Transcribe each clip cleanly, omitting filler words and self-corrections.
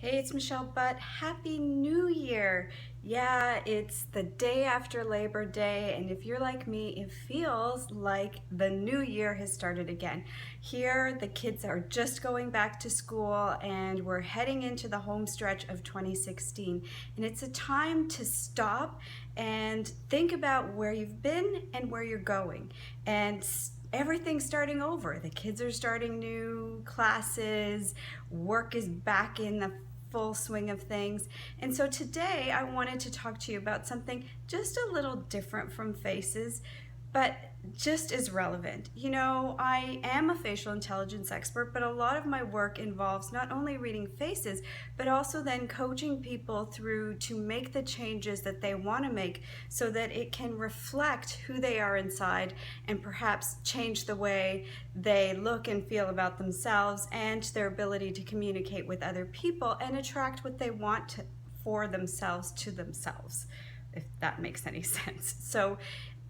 Hey, it's Michelle Butt. Happy New Year! Yeah, it's the day after Labor Day, and if you're like me, it feels like the new year has started again. Here, the kids are just going back to school, and we're heading into the home stretch of 2016. And it's a time to stop and think about where you've been and where you're going. And everything's starting over. The kids are starting new classes, work is back in the full swing of things. And so today I wanted to talk to you about something just a little different from faces, but just as relevant. You know, I am a facial intelligence expert, but a lot of my work involves not only reading faces, but also then coaching people through to make the changes that they want to make so that it can reflect who they are inside and perhaps change the way they look and feel about themselves and their ability to communicate with other people and attract what they want for themselves to themselves, if that makes any sense. So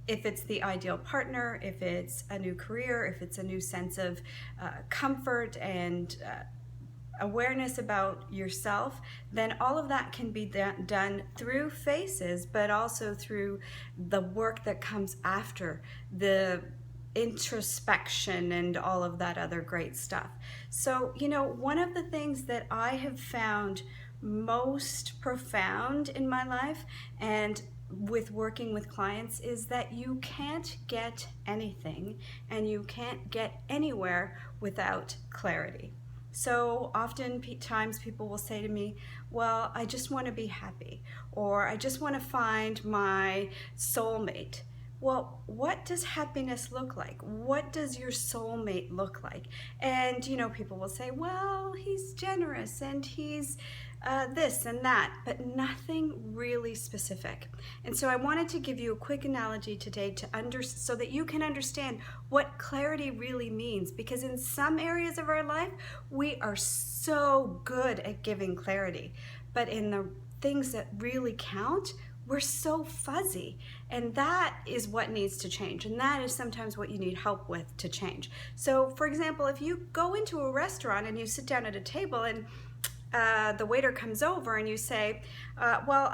if it's the ideal partner, if it's a new career, if it's a new sense of comfort and awareness about yourself, then all of that can be done through faces, but also through the work that comes after the introspection and all of that other great stuff. So, you know, one of the things that I have found most profound in my life and with working with clients is that you can't get anything and you can't get anywhere without clarity. So often times people will say to me, well, I just want to be happy, or I just want to find my soulmate. Well, what does happiness look like? What does your soulmate look like? And, you know, people will say, well, he's generous and he's this and that, but nothing really specific. And so I wanted to give you a quick analogy today so that you can understand what clarity really means, because in some areas of our life, we are so good at giving clarity, but in the things that really count, we're so fuzzy, and that is what needs to change, and that is sometimes what you need help with to change. So for example, if you go into a restaurant and you sit down at a table and the waiter comes over and you say, well,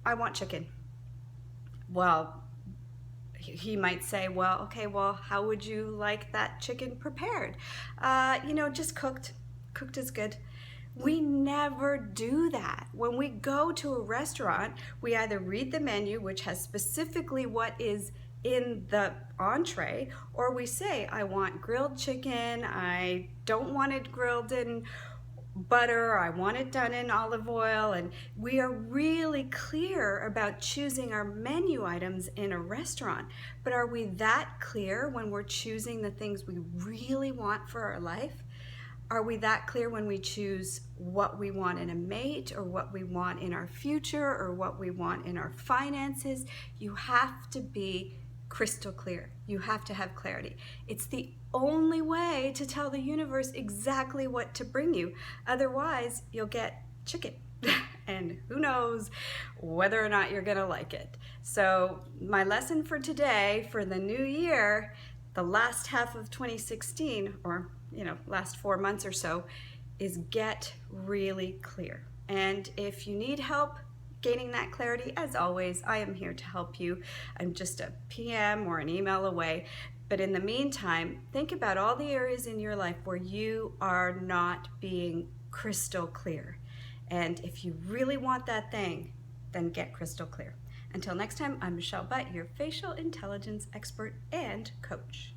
I want chicken. Well, he might say, well, okay, well, how would you like that chicken prepared? You know, just cooked. Cooked is good. We never do that. When we go to a restaurant, we either read the menu, which has specifically what is in the entree, or we say, I want grilled chicken, I don't want it grilled in butter, I want it done in olive oil, and we are really clear about choosing our menu items in a restaurant. But are we that clear when we're choosing the things we really want for our life? Are we that clear when we choose what we want in a mate, or what we want in our future, or what we want in our finances? You have to be crystal clear. You have to have clarity. It's the only way to tell the universe exactly what to bring you. Otherwise, you'll get chicken. And who knows whether or not you're gonna like it. So my lesson for today, for the new year, the last half of 2016, or you know, last 4 months or so, is get really clear. And if you need help gaining that clarity, as always, I am here to help you. I'm just a PM or an email away. But in the meantime, think about all the areas in your life where you are not being crystal clear. And if you really want that thing, then get crystal clear. Until next time, I'm Michelle Butt, your facial intelligence expert and coach.